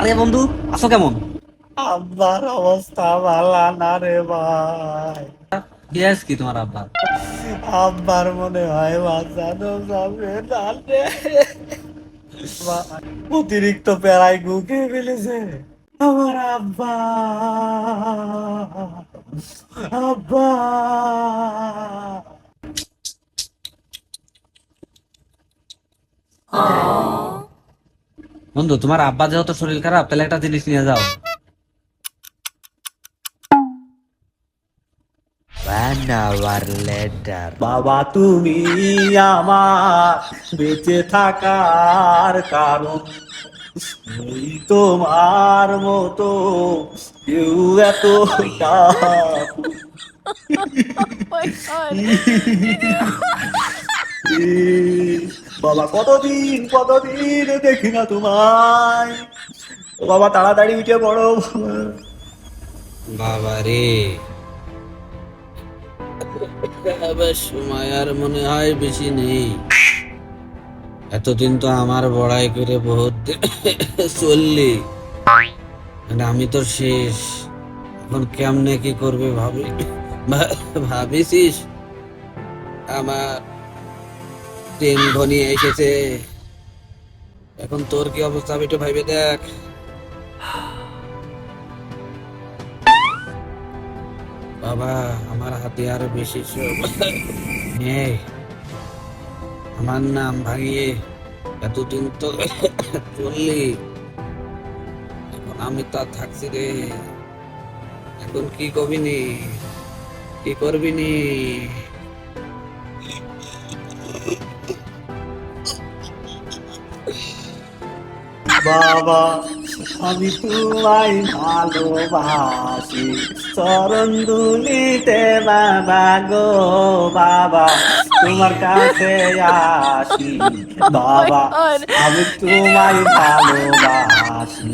আরে বন্ধু, আছো কেমন? আব্বার অবস্থা ভালো না রে ভাই। কি আছে কি তোমার আব্বা? আব্বার মনে হয় বাঁচানো যাবে না রে। অতিরিক্ত প্যারায় গু খেয়ে ফেলেছে আমার আব্বা। আব্বা বন্ধু, তোমার আব্বা যেহেতু শরীর খারাপ, তাহলে একটা জিনিস নিয়ে যাও। বাবা তুমি আমার বেঁচে থাকার কারণ, ওই তোমার মতো কেউ এতটা my god. বাবা কতদিন কতদিন দেখি না তোমায়। ও বাবা তাড়াতাড়ি উঠে পড়ো। বাবা রে, এবার সময় আর মনে হয় বেশি নেই। এতদিন তো আমার বড়াই করে বহুত চললি, মানে আমি তো শেষ। এখন কেমনে কি করবে ভাবিছিস? আমার ট্রেন ঘনিয়ে এসেছে। এখন তোর কি অবস্থা আমি একটু ভাইবে দেখ। বাবা, আমার হাতে আর বেশি নেই। আমার নাম ভাঙিয়ে এতদিন তো চললি, এখন আমি তো আর থাকছি রে। এখন কি করবি নি, কি করবি নি? বাবা আমি তোমায় ভালোবাসি, চরণ দুলিতে বাবা গো। বাবা তোমার কাছে আসি, Oh my বাবা god. আমি তোমায় ভালোবাসি।